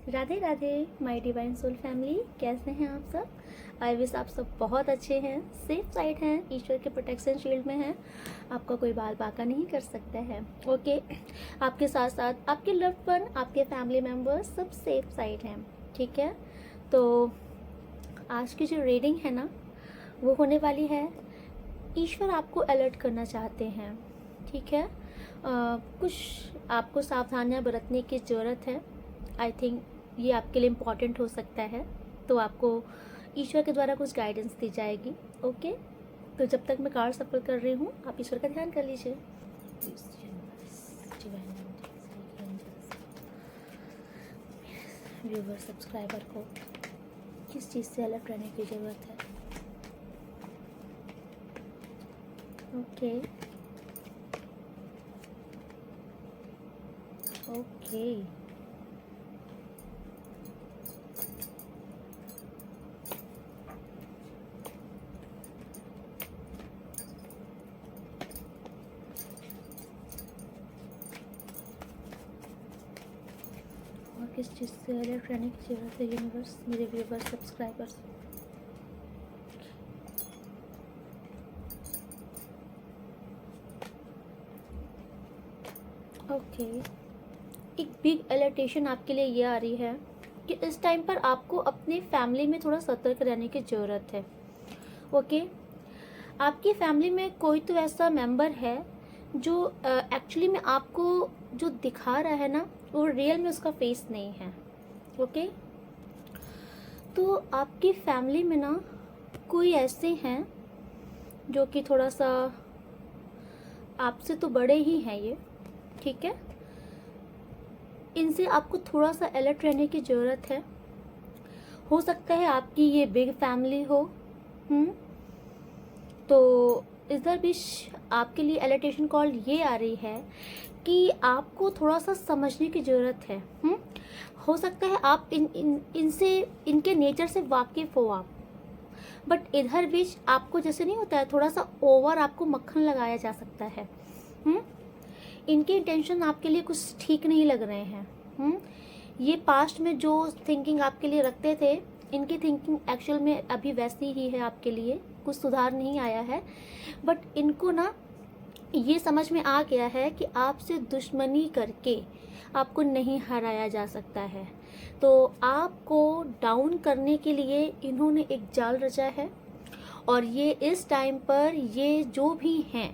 Radhe Radhe my divine soul family, कैसे हैं आप सब। आई विश आप सब बहुत अच्छे हैं, सेफ साइड हैं, ईश्वर के प्रोटेक्शन शील्ड में हैं। आपका कोई बाल बाका नहीं कर सकता है। ओके, आपके साथ साथ आपके लव्ड वन, आपके फैमिली मेम्बर्स सब सेफ साइड हैं। ठीक है, तो आज की जो रीडिंग है ना, वो होने वाली है। ईश्वर आपको अलर्ट करना चाहते हैं। ठीक है, कुछ आपको सावधानियां बरतने की ज़रूरत है। आई थिंक ये आपके लिए इम्पॉर्टेंट हो सकता है, तो आपको ईश्वर के द्वारा कुछ गाइडेंस दी जाएगी। ओके, तो जब तक मैं कार्ड सफल कर रही हूँ, आप ईश्वर का ध्यान कर लीजिए। व्यूवर सब्सक्राइबर को किस चीज़ से अलर्ट रहने की ज़रूरत है। ओके ओके, और किस चीज़ से अलर्ट रहने की ज़रूरत है यूनिवर्स, मेरे व्यूवर्स सब्सक्राइबर्स। ओके, एक बिग अलर्टेशन आपके लिए ये आ रही है कि इस टाइम पर आपको अपने फैमिली में थोड़ा सतर्क रहने की ज़रूरत है। ओके, आपकी फैमिली में कोई तो ऐसा मेंबर है जो एक्चुअली में आपको जो दिखा रहा है ना, वो रियल में उसका फेस नहीं है। ओके, तो आपकी फैमिली में ना कोई ऐसे हैं जो कि थोड़ा सा आपसे तो बड़े ही हैं ये। ठीक है, इनसे आपको थोड़ा सा अलर्ट रहने की ज़रूरत है। हो सकता है आपकी ये बिग फैमिली हो। तो इधर भी आपके लिए अलर्टेशन कॉल ये आ रही है कि आपको थोड़ा सा समझने की ज़रूरत है। हो सकता है आप इनसे, इनके नेचर से वाकिफ़ हो आप, बट इधर बीच आपको जैसे नहीं होता है, थोड़ा सा ओवर आपको मक्खन लगाया जा सकता है। इनके इंटेंशन आपके लिए कुछ ठीक नहीं लग रहे हैं। ये पास्ट में जो थिंकिंग आपके लिए रखते थे, इनकी थिंकिंग एक्चुअल में अभी वैसी ही है आपके लिए, कुछ सुधार नहीं आया है। बट इनको ना ये समझ में आ गया है कि आपसे दुश्मनी करके आपको नहीं हराया जा सकता है। तो आपको डाउन करने के लिए इन्होंने एक जाल रचा है, और ये इस टाइम पर ये जो भी हैं,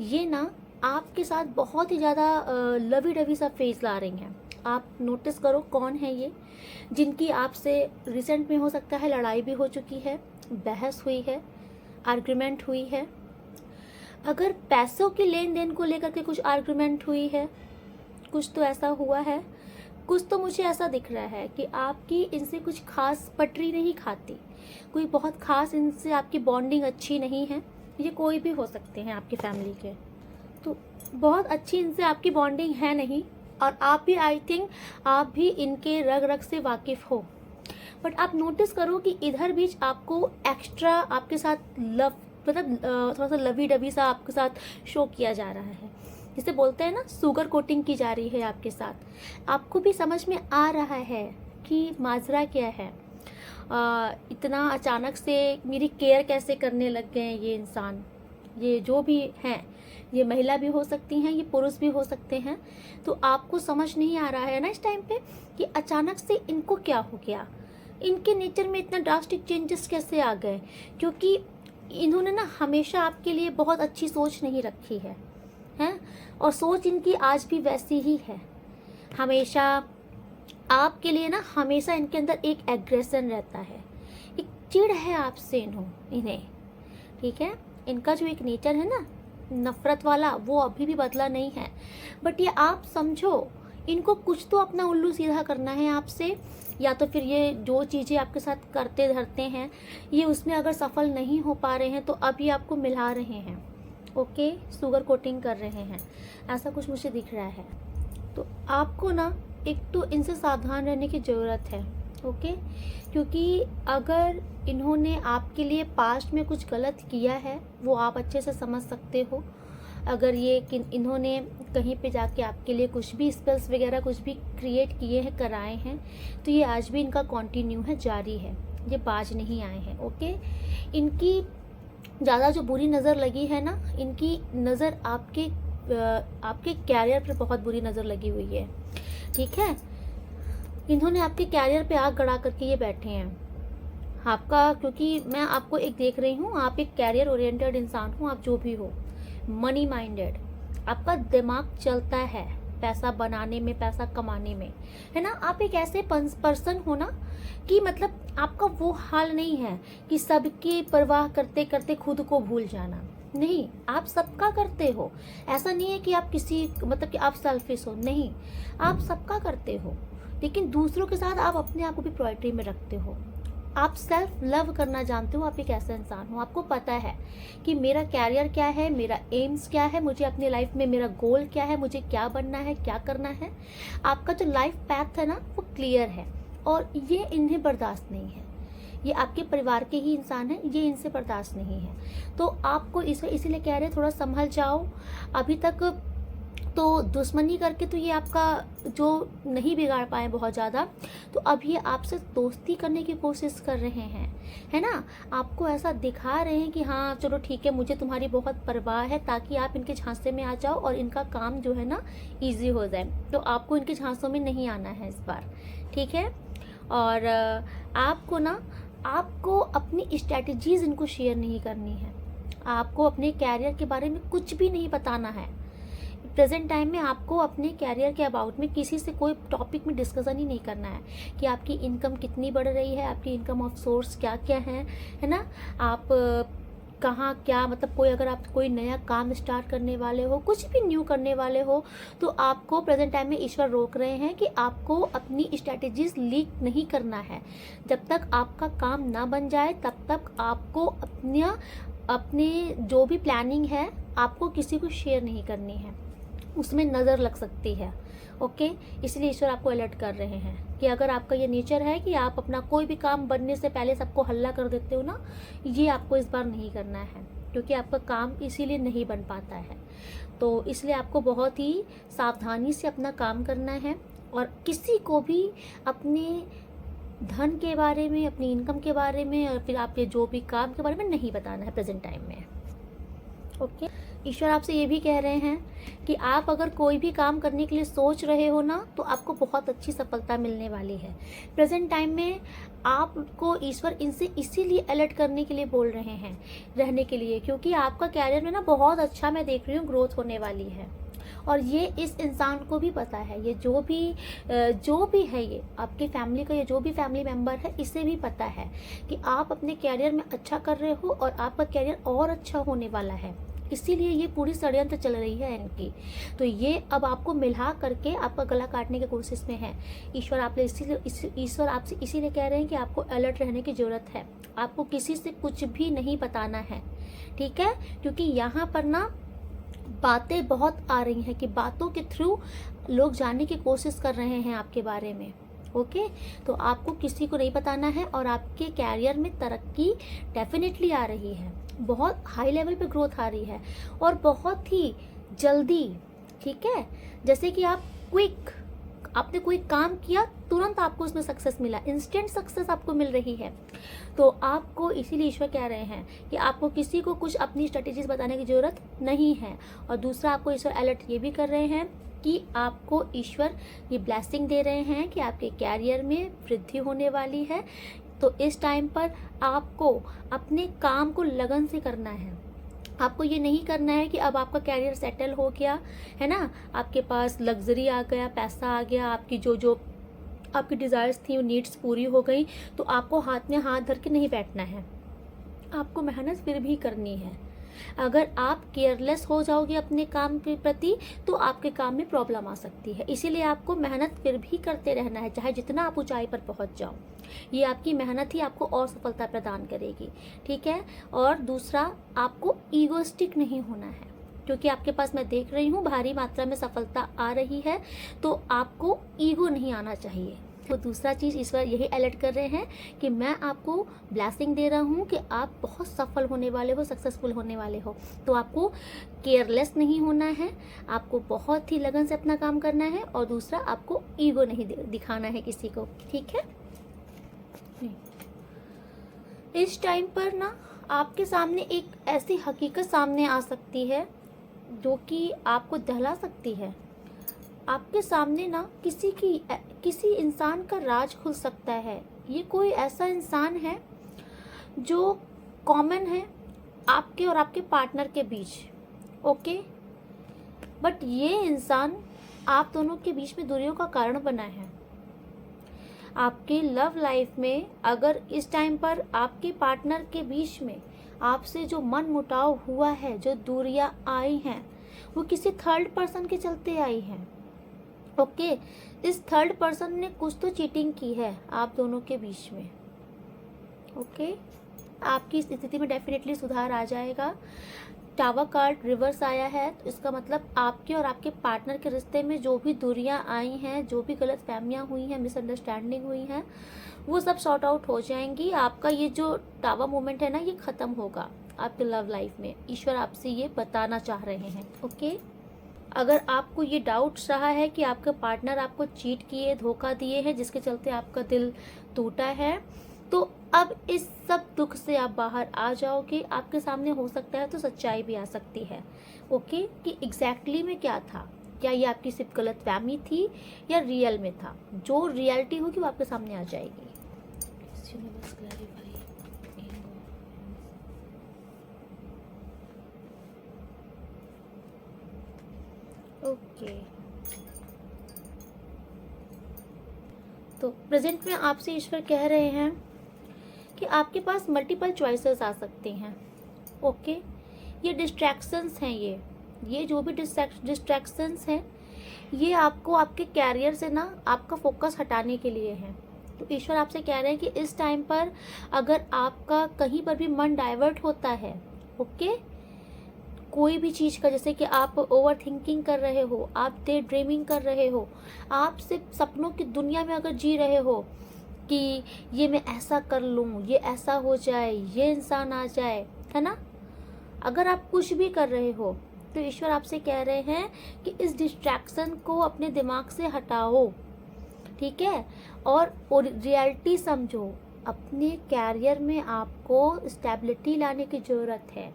ये ना आपके साथ बहुत ही ज़्यादा लवी डवी सा फेस ला रही हैं। आप नोटिस करो कौन है ये, जिनकी आपसे रिसेंट में हो सकता है लड़ाई भी हो चुकी है, बहस हुई है, आर्ग्यूमेंट हुई है। अगर पैसों के लेन देन को लेकर के कुछ आर्ग्यूमेंट हुई है, कुछ तो ऐसा हुआ है। कुछ तो मुझे ऐसा दिख रहा है कि आपकी इनसे कुछ खास पटरी नहीं खाती, कोई बहुत खास इनसे आपकी बॉन्डिंग अच्छी नहीं है। ये कोई भी हो सकते हैं आपकी फैमिली के, तो बहुत अच्छी इनसे आपकी बॉन्डिंग है नहीं। और आप भी, आई थिंक आप भी इनके रग रग से वाकिफ़ हो। बट आप नोटिस करो कि इधर बीच आपको एक्स्ट्रा आपके साथ लव, मतलब थोड़ा सा लवी डबी सा आपके साथ शो किया जा रहा है, जिसे बोलते हैं ना, शुगर कोटिंग की जा रही है आपके साथ। आपको भी समझ में आ रहा है कि माजरा क्या है। इतना अचानक से मेरी केयर कैसे करने लग गए हैं ये इंसान। ये जो भी हैं, ये महिला भी हो सकती हैं, ये पुरुष भी हो सकते हैं। तो आपको समझ नहीं आ रहा है ना इस टाइम पे कि अचानक से इनको क्या हो गया, इनके नेचर में इतना ड्रास्टिक चेंजेस कैसे आ गए। क्योंकि इन्होंने ना हमेशा आपके लिए बहुत अच्छी सोच नहीं रखी है, हैं, और सोच इनकी आज भी वैसी ही है। हमेशा आपके लिए ना, हमेशा इनके अंदर एक एग्रेशन रहता है, एक चिढ़ है आपसे इन्हें। ठीक है, इनका जो एक नेचर है ना नफरत वाला, वो अभी भी बदला नहीं है। बट ये आप समझो, इनको कुछ तो अपना उल्लू सीधा करना है आपसे, या तो फिर ये जो चीज़ें आपके साथ करते धरते हैं, ये उसमें अगर सफल नहीं हो पा रहे हैं तो अभी आपको मिला रहे हैं। ओके, शुगर कोटिंग कर रहे हैं, ऐसा कुछ मुझे दिख रहा है। तो आपको ना एक तो इनसे सावधान रहने की ज़रूरत है। ओके, क्योंकि अगर इन्होंने आपके लिए पास्ट में कुछ गलत किया है, वो आप अच्छे से समझ सकते हो। अगर ये इन्होंने कहीं पे जाके आपके लिए कुछ भी स्पेल्स वगैरह कुछ भी क्रिएट किए हैं, कराए हैं, तो ये आज भी इनका कंटिन्यू है, जारी है, ये बाज नहीं आए हैं। ओके, इनकी ज़्यादा जो बुरी नज़र लगी है ना, इनकी नज़र आपके कैरियर पर बहुत बुरी नज़र लगी हुई है। ठीक है, इन्होंने आपके कैरियर पे आग गड़ा करके ये बैठे हैं आपका, क्योंकि मैं आपको एक देख रही हूँ, आप एक कैरियर ओरिएंटेड इंसान हो, आप जो भी हो, मनी माइंडेड, आपका दिमाग चलता है पैसा बनाने में, पैसा कमाने में, है ना। आप एक ऐसे पर्सन हो ना कि मतलब आपका वो हाल नहीं है कि सबकी परवाह करते करते खुद को भूल जाना, नहीं, आप सबका करते हो। ऐसा नहीं है कि आप किसी मतलब कि आप सेल्फिश हो, नहीं, आप सबका करते हो, लेकिन दूसरों के साथ आप अपने आप को भी प्रायोरिटी में रखते हो। आप सेल्फ लव करना जानते हो, आप एक ऐसा इंसान हो, आपको पता है कि मेरा कैरियर क्या है, मेरा एम्स क्या है, मुझे अपनी लाइफ में मेरा गोल क्या है, मुझे क्या बनना है, क्या करना है। आपका जो लाइफ पैथ है ना वो क्लियर है, और ये इन्हें बर्दाश्त नहीं है। ये आपके परिवार के ही इंसान हैं, ये इनसे बर्दाश्त नहीं है। तो आपको इसीलिए कह रहे हैं थोड़ा संभल जाओ। अभी तक तो दुश्मनी करके तो ये आपका जो नहीं बिगाड़ पाए बहुत ज़्यादा, तो अब ये आपसे दोस्ती करने की कोशिश कर रहे हैं, है ना। आपको ऐसा दिखा रहे हैं कि हाँ चलो ठीक है, मुझे तुम्हारी बहुत परवाह है, ताकि आप इनके झांसे में आ जाओ और इनका काम जो है ना ईजी हो जाए। तो आपको इनके झांसों में नहीं आना है इस बार, ठीक है। और आपको अपनी स्ट्रैटेजीज इनको शेयर नहीं करनी है, आपको अपने कैरियर के बारे में कुछ भी नहीं बताना है। प्रेजेंट टाइम में आपको अपने कैरियर के अबाउट में किसी से कोई टॉपिक में डिस्कशन ही नहीं करना है कि आपकी इनकम कितनी बढ़ रही है, आपकी इनकम ऑफ सोर्स क्या क्या है ना। आप कहाँ क्या मतलब अगर आप कोई नया काम स्टार्ट करने वाले हो, कुछ भी न्यू करने वाले हो, तो आपको प्रेजेंट टाइम में ईश्वर रोक रहे हैं कि आपको अपनी स्ट्रैटेजीज लीक नहीं करना है। जब तक आपका काम ना बन जाए तब तक आपको अपने जो भी प्लानिंग है आपको किसी को शेयर नहीं करनी है, उसमें नज़र लग सकती है। ओके, इसलिए ईश्वर आपको अलर्ट कर रहे हैं कि अगर आपका ये नेचर है कि आप अपना कोई भी काम बनने से पहले सबको हल्ला कर देते हो ना, ये आपको इस बार नहीं करना है, क्योंकि आपका काम इसीलिए नहीं बन पाता है। तो इसलिए आपको बहुत ही सावधानी से अपना काम करना है, और किसी को भी अपने धन के बारे में, अपनी इनकम के बारे में, और फिर आपके जो भी काम के बारे में नहीं बताना है प्रेजेंट टाइम में। ओके, ईश्वर आपसे ये भी कह रहे हैं कि आप अगर कोई भी काम करने के लिए सोच रहे हो ना, तो आपको बहुत अच्छी सफलता मिलने वाली है। प्रेजेंट टाइम में आपको ईश्वर इनसे इसीलिए अलर्ट करने के लिए बोल रहे हैं, रहने के लिए, क्योंकि आपका कैरियर में ना बहुत अच्छा मैं देख रही हूँ ग्रोथ होने वाली है। और ये इस इंसान को भी पता है, ये जो भी है, ये आपकी फैमिली का, ये जो भी फैमिली मेंबर है, इसे भी पता है कि आप अपने कैरियर में अच्छा कर रहे हो और आपका कैरियर और अच्छा होने वाला है। इसीलिए ये पूरी षड्यंत्र चल रही है इनकी। तो ये अब आपको मिला करके आपका गला काटने की कोशिश में है। ईश्वर आपसे इसीलिए कह रहे हैं कि आपको अलर्ट रहने की ज़रूरत है। आपको किसी से कुछ भी नहीं बताना है, ठीक है, क्योंकि यहाँ पर ना बातें बहुत आ रही हैं कि बातों के थ्रू लोग जानने की कोशिश कर रहे हैं आपके बारे में। ओके, तो आपको किसी को नहीं बताना है, और आपके कैरियर में तरक्की डेफिनेटली आ रही है, बहुत हाई लेवल पे ग्रोथ आ रही है, और बहुत ही जल्दी, ठीक है। जैसे कि आपने कोई काम किया, तुरंत आपको उसमें सक्सेस मिला, इंस्टेंट सक्सेस आपको मिल रही है। तो आपको इसीलिए ईश्वर कह रहे हैं कि आपको किसी को कुछ अपनी स्ट्रेटेजीज बताने की ज़रूरत नहीं है। और दूसरा, आपको ईश्वर अलर्ट ये भी कर रहे हैं कि आपको ईश्वर ये ब्लेसिंग दे रहे हैं कि आपके कैरियर में वृद्धि होने वाली है। तो इस टाइम पर आपको अपने काम को लगन से करना है। आपको ये नहीं करना है कि अब आपका कैरियर सेटल हो गया है ना, आपके पास लग्जरी आ गया, पैसा आ गया, आपकी जो आपकी डिज़ायर्स थी वो नीड्स पूरी हो गई, तो आपको हाथ में हाथ धर के नहीं बैठना है, आपको मेहनत फिर भी करनी है। अगर आप केयरलेस हो जाओगे अपने काम के प्रति, तो आपके काम में प्रॉब्लम आ सकती है। इसीलिए आपको मेहनत फिर भी करते रहना है, चाहे जितना आप ऊंचाई पर पहुंच जाओ। ये आपकी मेहनत ही आपको और सफलता प्रदान करेगी, ठीक है। और दूसरा, आपको ईगोइस्टिक नहीं होना है, क्योंकि आपके पास मैं देख रही हूँ भारी मात्रा में सफलता आ रही है, तो आपको ईगो नहीं आना चाहिए, आपको दूसरा चीज़ ईश्वर यही अलर्ट कर रहे हैं कि मैं आपको ब्लेसिंग दे रहा हूँ कि आप बहुत सफल होने वाले हो, सक्सेसफुल होने वाले हो। तो आपको केयरलेस नहीं होना है, आपको बहुत ही लगन से अपना काम करना है, और दूसरा आपको ईगो नहीं दिखाना है किसी को, ठीक है। इस टाइम पर ना आपके सामने एक ऐसी हकीकत सामने आ सकती है जो कि आपको दहला सकती है। आपके सामने ना किसी इंसान का राज खुल सकता है। ये कोई ऐसा इंसान है जो कॉमन है आपके और आपके पार्टनर के बीच, ओके, बट ये इंसान आप दोनों के बीच में दूरियों का कारण बना है। आपके लव लाइफ में अगर इस टाइम पर आपके पार्टनर के बीच में आपसे जो मन मुटाव हुआ है, जो दूरियां आई हैं, वो किसी थर्ड पर्सन के चलते आई हैं, ओके। इस थर्ड पर्सन ने कुछ तो चीटिंग की है आप दोनों के बीच में, ओके। आपकी इस स्थिति में डेफिनेटली सुधार आ जाएगा। टावर कार्ड रिवर्स आया है, तो इसका मतलब आपके और आपके पार्टनर के रिश्ते में जो भी दूरियां आई हैं, जो भी गलत फहमियाँ हुई हैं, मिसअंडरस्टैंडिंग हुई हैं, वो सब सॉर्ट आउट हो जाएंगी। आपका ये जो टावर मोमेंट है ना, ये ख़त्म होगा आपके लव लाइफ में। ईश्वर आपसे ये बताना चाह रहे हैं, ओके। अगर आपको ये डाउट्स रहा है कि आपका पार्टनर आपको चीट किए, धोखा दिए हैं, जिसके चलते आपका दिल टूटा है, तो अब इस सब दुख से आप बाहर आ जाओगे। आपके सामने हो सकता है तो सच्चाई भी आ सकती है, ओके, कि एग्जैक्टली में क्या था। क्या ये आपकी सिर्फ गलतफहमी थी या रियल में था। जो रियलिटी होगी वो आपके सामने आ जाएगी। ओके, तो प्रेजेंट में आपसे ईश्वर कह रहे हैं कि आपके पास मल्टीपल चॉइसेस आ सकती हैं, ओके। ये डिस्ट्रैक्शंस हैं, ये जो भी डिस्ट्रैक्शंस हैं, ये आपको आपके कैरियर से ना आपका फोकस हटाने के लिए हैं। तो ईश्वर आपसे कह रहे हैं कि इस टाइम पर अगर आपका कहीं पर भी मन डाइवर्ट होता है, ओके, कोई भी चीज़ का, जैसे कि आप ओवर थिंकिंग कर रहे हो, आप डे ड्रीमिंग कर रहे हो, आप सिर्फ सपनों की दुनिया में अगर जी रहे हो कि ये मैं ऐसा कर लूँ, ये ऐसा हो जाए, ये इंसान आ जाए, है ना, अगर आप कुछ भी कर रहे हो, तो ईश्वर आपसे कह रहे हैं कि इस डिस्ट्रैक्शन को अपने दिमाग से हटाओ, ठीक है, और रियलिटी समझो। अपने कैरियर में आपको स्टेबिलिटी लाने की ज़रूरत है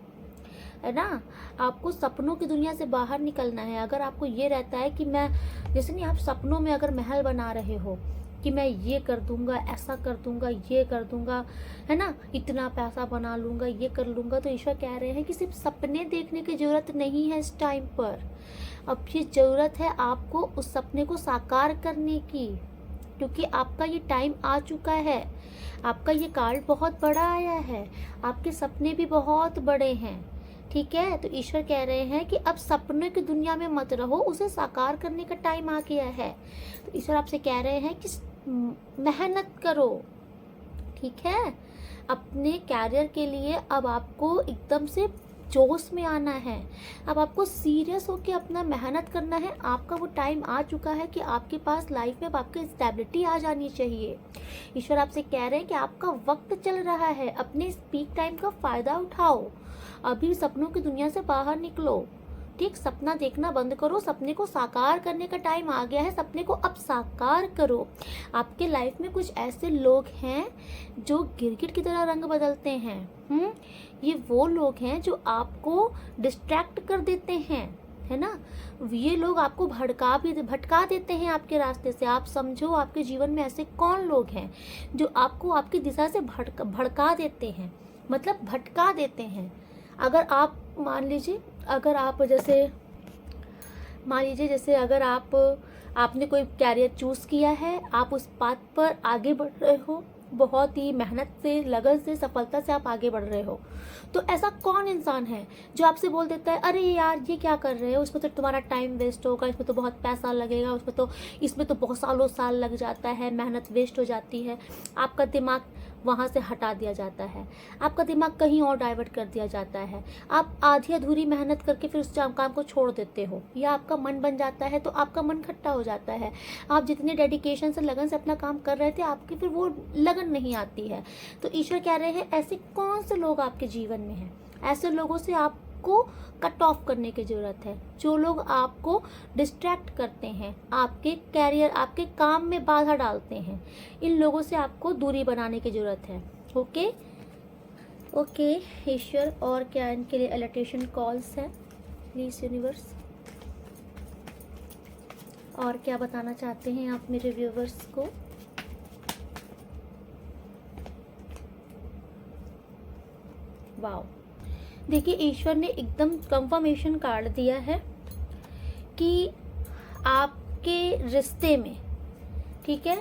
ना। आपको सपनों की दुनिया से बाहर निकलना है। अगर आपको ये रहता है कि मैं, जैसे नहीं, आप सपनों में अगर महल बना रहे हो कि मैं ये कर दूंगा, ऐसा कर दूंगा, ये कर दूंगा, है ना, इतना पैसा बना लूंगा, ये कर लूंगा, तो ईश्वर कह रहे हैं कि सिर्फ सपने देखने की ज़रूरत नहीं है इस टाइम पर। अब ये ज़रूरत है आपको उस सपने को साकार करने की, क्योंकि आपका ये टाइम आ चुका है। आपका ये कार्ड बहुत बड़ा आया है, आपके सपने भी बहुत बड़े हैं, ठीक है। तो ईश्वर कह रहे हैं कि अब सपने की दुनिया में मत रहो, उसे साकार करने का टाइम आ गया है। तो ईश्वर आपसे कह रहे हैं कि मेहनत करो, ठीक है। अपने कैरियर के लिए अब आपको एकदम से जोश में आना है। अब आपको सीरियस होकर अपना मेहनत करना है। आपका वो टाइम आ चुका है कि आपके पास लाइफ में अब आपकी स्टेबिलिटी आ जानी चाहिए। ईश्वर आपसे कह रहे हैं कि आपका वक्त चल रहा है, अपने पीक टाइम का फ़ायदा उठाओ। अभी सपनों की दुनिया से बाहर निकलो, ठीक। सपना देखना बंद करो, सपने को साकार करने का टाइम आ गया है। सपने को अब साकार करो। आपके लाइफ में कुछ ऐसे लोग हैं जो गिरगिट की तरह रंग बदलते हैं। ये वो लोग हैं जो आपको डिस्ट्रैक्ट कर देते हैं, है ना। ये लोग आपको भटका देते हैं आपके रास्ते से। आप समझो आपके जीवन में ऐसे कौन लोग हैं जो आपको आपकी दिशा से भड़का देते हैं, मतलब भटका देते हैं। अगर आप मान लीजिए, अगर आप जैसे अगर आपने कोई कैरियर चूज़ किया है, आप उस पाथ पर आगे बढ़ रहे हो, बहुत ही मेहनत से, लगन से, सफलता से आप आगे बढ़ रहे हो, तो ऐसा कौन इंसान है जो आपसे बोल देता है अरे यार ये क्या कर रहे हो, उसमें तो तुम्हारा टाइम वेस्ट होगा, इसमें तो बहुत पैसा लगेगा, इसमें तो बहुत सालों साल लग जाता है, मेहनत वेस्ट हो जाती है। आपका दिमाग वहाँ से हटा दिया जाता है, आपका दिमाग कहीं और डाइवर्ट कर दिया जाता है, आप आधी अधूरी मेहनत करके फिर उस काम को छोड़ देते हो, या आपका मन बन जाता है तो आपका मन खट्टा हो जाता है। आप जितने डेडिकेशन से लगन से अपना काम कर रहे थे, आपकी फिर वो लगन नहीं आती है। तो ईश्वर कह रहे हैं ऐसे कौन से लोग आपके जीवन में हैं, ऐसे लोगों से आपको कट ऑफ करने की ज़रूरत है। जो लोग आपको डिस्ट्रैक्ट करते हैं, आपके कैरियर, आपके काम में बाधा डालते हैं, इन लोगों से आपको दूरी बनाने की ज़रूरत है। ओके ओके ईश्वर, और क्या इनके लिए एलिटेशन कॉल्स है प्लीज़ यूनिवर्स, और क्या बताना चाहते हैं आप मेरे व्यूवर्स को? वाओ, देखिए ईश्वर ने एकदम कंफर्मेशन कार्ड दिया है कि आपके रिश्ते में, ठीक है,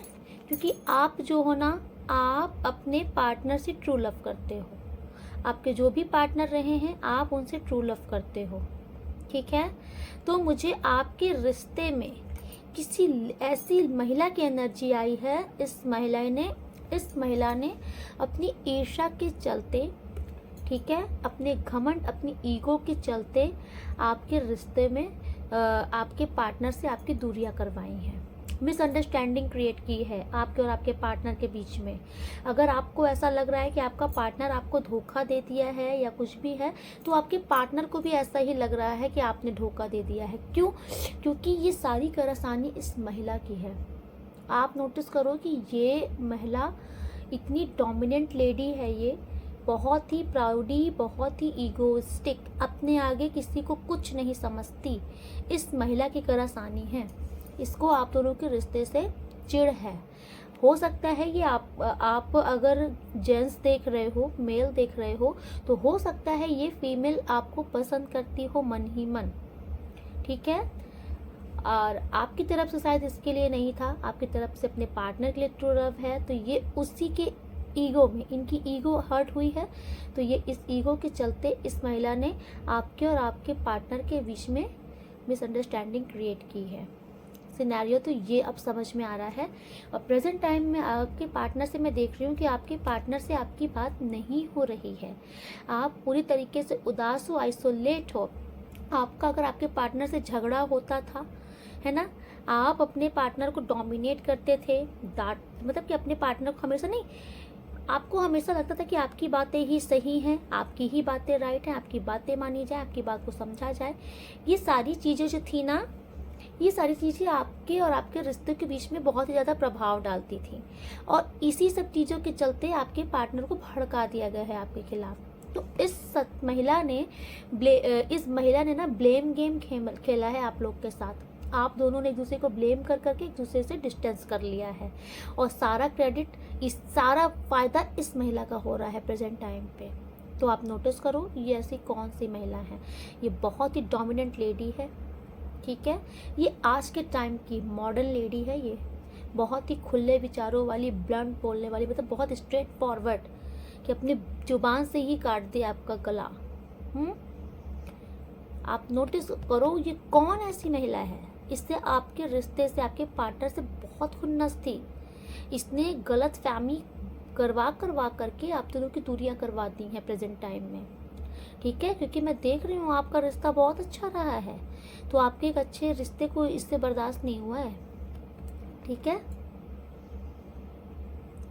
क्योंकि आप जो हो ना, आप अपने पार्टनर से ट्रू लव करते हो, आपके जो भी पार्टनर रहे हैं आप उनसे ट्रू लव करते हो, ठीक है। तो मुझे आपके रिश्ते में किसी ऐसी महिला की एनर्जी आई है, इस महिला ने अपनी ईर्ष्या के चलते, ठीक है, अपने घमंड, अपनी ईगो के चलते आपके रिश्ते में आपके पार्टनर से आपकी दूरियां करवाई हैं, मिसअंडरस्टैंडिंग क्रिएट की है आपके और आपके पार्टनर के बीच में। अगर आपको ऐसा लग रहा है कि आपका पार्टनर आपको धोखा दे दिया है या कुछ भी है, तो आपके पार्टनर को भी ऐसा ही लग रहा है कि आपने धोखा दे दिया है। क्यों? क्योंकि ये सारी परेशानी इस महिला की है। आप नोटिस करो कि ये महिला इतनी डोमिनेंट लेडी है, ये बहुत ही प्राउडी, बहुत ही ईगोइस्टिक, अपने आगे किसी को कुछ नहीं समझती, इस महिला की परेशानी है। इसको आप दोनों के रिश्ते से चिढ़ है। हो सकता है ये आप अगर जेंट्स देख रहे हो, मेल देख रहे हो, तो हो सकता है ये फीमेल आपको पसंद करती हो मन ही मन, ठीक है, और आपकी तरफ से शायद इसके लिए नहीं था, आपकी तरफ से अपने पार्टनर के लिए ट्रू लव है। तो ये उसी के ईगो में, इनकी ईगो हर्ट हुई है, तो ये इस ईगो के चलते इस महिला ने आपके और आपके पार्टनर के बीच में मिसअंडरस्टैंडिंग क्रिएट की है। सिनेरियो तो ये अब समझ में आ रहा है। और प्रेजेंट टाइम में आपके पार्टनर से मैं देख रही हूँ कि आपके पार्टनर से आपकी बात नहीं हो रही है, आप पूरी तरीके से उदास हो, आइसोलेट हो। आपका अगर आपके पार्टनर से झगड़ा होता था, है ना, आप अपने पार्टनर को डोमिनेट करते थे, मतलब कि अपने पार्टनर को हमेशा नहीं, आपको हमेशा लगता था कि आपकी बातें ही सही हैं, आपकी ही बातें राइट हैं, आपकी बातें मानी जाए, आपकी बात को समझा जाए। ये सारी चीज़ें जो थी ना, ये सारी चीज़ें आपके और आपके रिश्ते के बीच में बहुत ही ज़्यादा प्रभाव डालती थी, और इसी सब चीज़ों के चलते आपके पार्टनर को भड़का दिया गया है आपके खिलाफ। तो इस महिला ने ना ब्लेम गेम खेला है आप लोग के साथ। आप दोनों ने एक दूसरे को ब्लेम कर करके एक दूसरे से डिस्टेंस कर लिया है, और सारा क्रेडिट, सारा फायदा इस महिला का हो रहा है प्रेजेंट टाइम पे। तो आप नोटिस करो ये ऐसी कौन सी महिला है। ये बहुत ही डोमिनेंट लेडी है, ठीक है, ये आज के टाइम की मॉडर्न लेडी है। ये बहुत ही खुले विचारों वाली, ब्लंट बोलने वाली, मतलब बहुत स्ट्रेट फॉरवर्ड, कि अपनी जुबान से ही काट दे आपका गला। आप नोटिस करो ये कौन ऐसी महिला है। इससे आपके रिश्ते से, आपके पार्टनर से बहुत खुन्नस थी। इसने गलत फहमी करवा करके आप दोनों की दूरियां करवा दी हैं प्रेजेंट टाइम में, ठीक है, क्योंकि मैं देख रही हूँ आपका रिश्ता बहुत अच्छा रहा है, तो आपके एक अच्छे रिश्ते को इससे बर्दाश्त नहीं हुआ है, ठीक है।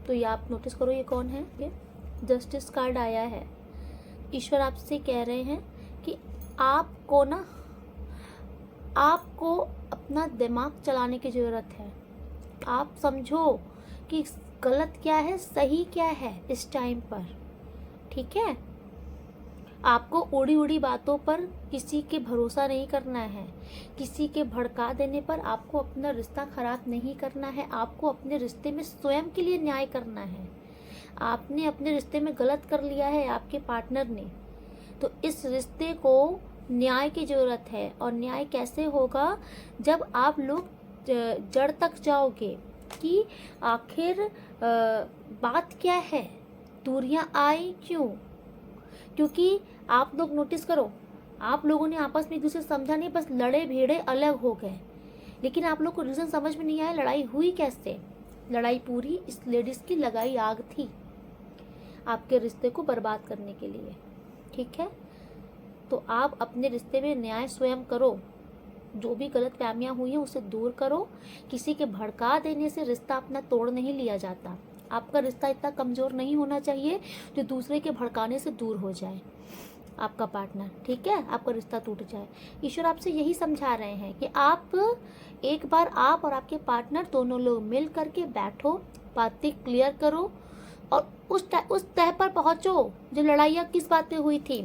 तो ये आप नोटिस करो ये कौन है। ये जस्टिस कार्ड आया है। ईश्वर आपसे कह रहे हैं कि आपको अपना दिमाग चलाने की ज़रूरत है। आप समझो कि गलत क्या है, सही क्या है इस टाइम पर, ठीक है। आपको उड़ी उड़ी बातों पर किसी के भरोसा नहीं करना है। किसी के भड़का देने पर आपको अपना रिश्ता खराब नहीं करना है। आपको अपने रिश्ते में स्वयं के लिए न्याय करना है। आपने अपने रिश्ते में गलत कर लिया है आपके पार्टनर ने, तो इस रिश्ते को न्याय की ज़रूरत है। और न्याय कैसे होगा? जब आप लोग जड़ तक जाओगे कि आखिर बात क्या है, दूरियां आई क्यों। क्योंकि आप लोग नोटिस करो, आप लोगों ने आपस में एक दूसरे समझा नहीं, बस लड़े भिड़े अलग हो गए। लेकिन आप लोग को रीज़न समझ में नहीं आया लड़ाई हुई कैसे। लड़ाई पूरी इस लेडीज़ की लगाई आग थी, आपके रिश्ते को बर्बाद करने के लिए। ठीक है, तो आप अपने रिश्ते में न्याय स्वयं करो। जो भी गलतफहमियां हुई हैं उसे दूर करो। किसी के भड़का देने से रिश्ता अपना तोड़ नहीं लिया जाता। आपका रिश्ता इतना कमज़ोर नहीं होना चाहिए जो दूसरे के भड़काने से दूर हो जाए आपका पार्टनर। ठीक है, आपका रिश्ता टूट जाए। ईश्वर आपसे यही समझा रहे हैं कि आप एक बार आप और आपके पार्टनर दोनों लोग मिल करके बैठो, बातें क्लियर करो और उस तह पर पहुंचो जो लड़ाइयाँ किस बात पे हुई थी।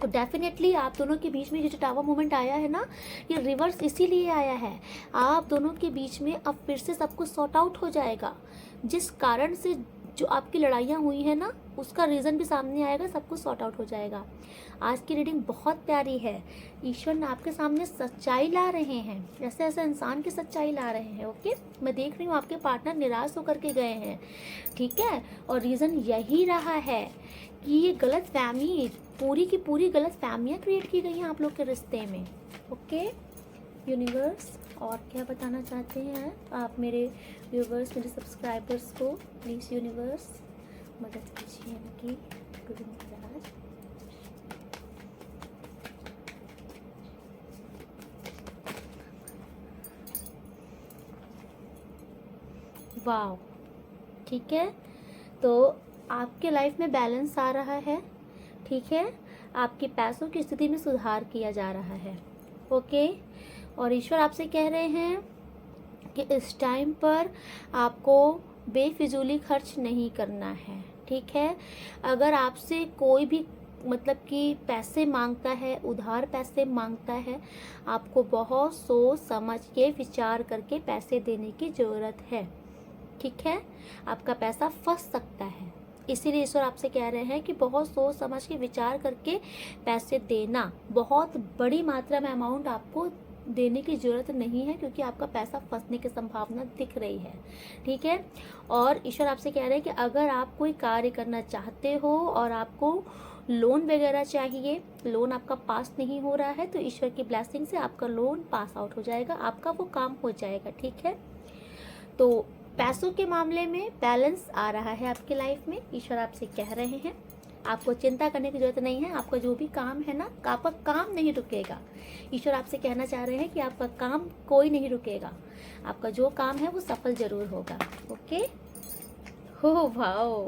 तो डेफिनेटली आप दोनों के बीच में ये जो टावर मोमेंट आया है ना, ये रिवर्स इसीलिए आया है। आप दोनों के बीच में अब फिर से सब कुछ सॉर्ट आउट हो जाएगा। जिस कारण से जो आपकी लड़ाइयाँ हुई हैं ना, उसका रीज़न भी सामने आएगा, सब कुछ सॉर्ट आउट हो जाएगा। आज की रीडिंग बहुत प्यारी है। ईश्वर ने आपके सामने सच्चाई ला रहे हैं, ऐसे ऐसे इंसान की सच्चाई ला रहे हैं। ओके, मैं देख रही हूँ आपके पार्टनर निराश होकर के गए हैं। ठीक है, और रीज़न यही रहा है कि ये गलत फहमी, पूरी की पूरी गलत फहमियाँ क्रिएट की गई हैं आप लोग के रिश्ते में। ओके यूनिवर्स, और क्या बताना चाहते हैं आप मेरे व्यूवर्स, मेरे सब्सक्राइबर्स को? प्लीज़ यूनिवर्स मदद कीजिए इनकी। गुरु महाराज, वाह, ठीक है, तो आपके लाइफ में बैलेंस आ रहा है। ठीक है, आपके पैसों की स्थिति में सुधार किया जा रहा है। ओके, और ईश्वर आपसे कह रहे हैं कि इस टाइम पर आपको बेफिजूली खर्च नहीं करना है। ठीक है, अगर आपसे कोई भी मतलब कि पैसे मांगता है, उधार पैसे मांगता है, आपको बहुत सोच समझ के विचार करके पैसे देने की ज़रूरत है। ठीक है, आपका पैसा फंस सकता है, इसीलिए ईश्वर आपसे कह रहे हैं कि बहुत सोच समझ के विचार करके पैसे देना। बहुत बड़ी मात्रा में अमाउंट आपको देने की ज़रूरत नहीं है, क्योंकि आपका पैसा फंसने की संभावना दिख रही है। ठीक है, और ईश्वर आपसे कह रहे हैं कि अगर आप कोई कार्य करना चाहते हो और आपको लोन वगैरह चाहिए, लोन आपका पास नहीं हो रहा है, तो ईश्वर की ब्लेसिंग से आपका लोन पास आउट हो जाएगा, आपका वो काम हो जाएगा। ठीक है, तो पैसों के मामले में बैलेंस आ रहा है आपके लाइफ में। ईश्वर आपसे कह रहे हैं आपको चिंता करने की ज़रूरत नहीं है। आपका जो भी काम है ना, आपका काम नहीं रुकेगा। ईश्वर आपसे कहना चाह रहे हैं कि आपका काम कोई नहीं रुकेगा, आपका जो काम है वो सफल ज़रूर होगा। ओके, हो वाओ,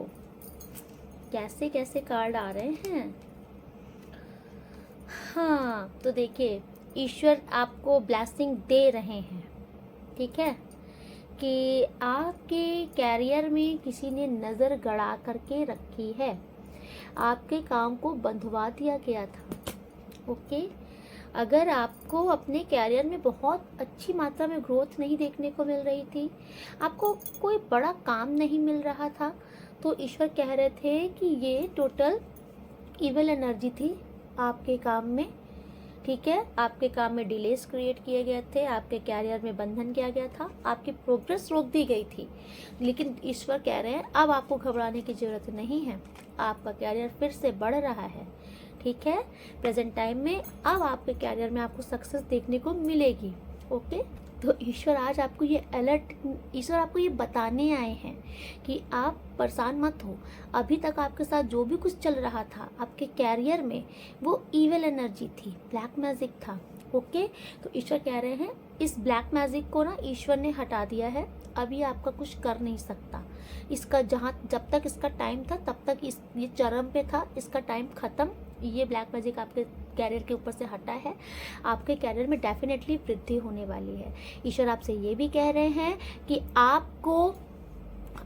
कैसे कैसे कार्ड आ रहे हैं। हाँ, तो देखिए ईश्वर आपको ब्लेसिंग दे रहे हैं। ठीक है, कि आपके कैरियर में किसी ने नज़र गड़ा करके रखी है, आपके काम को बंधवा दिया गया था। ओके, अगर आपको अपने कैरियर में बहुत अच्छी मात्रा में ग्रोथ नहीं देखने को मिल रही थी, आपको कोई बड़ा काम नहीं मिल रहा था, तो ईश्वर कह रहे थे कि ये टोटल इविल एनर्जी थी आपके काम में। ठीक है, आपके काम में डिलेस क्रिएट किए गए थे, आपके कैरियर में बंधन किया गया था, आपकी प्रोग्रेस रोक दी गई थी। लेकिन ईश्वर कह रहे हैं अब आपको घबराने की ज़रूरत नहीं है, आपका कैरियर फिर से बढ़ रहा है। ठीक है, प्रेजेंट टाइम में अब आपके कैरियर में आपको सक्सेस देखने को मिलेगी। ओके, तो ईश्वर आज आपको ये अलर्ट, ईश्वर आपको ये बताने आए हैं कि आप परेशान मत हो। अभी तक आपके साथ जो भी कुछ चल रहा था आपके कैरियर में, वो इविल एनर्जी थी, ब्लैक मैजिक था। ओके, तो ईश्वर कह रहे हैं इस ब्लैक मैजिक को ना ईश्वर ने हटा दिया है, अभी आपका कुछ कर नहीं सकता। इसका जब तक इसका टाइम था तब तक ये चरम पे था, इसका टाइम ख़त्म। ये ब्लैक मैजिक आपके कैरियर के ऊपर से हटा है, आपके कैरियर में डेफिनेटली वृद्धि होने वाली है। ईश्वर आपसे ये भी कह रहे हैं कि आपको,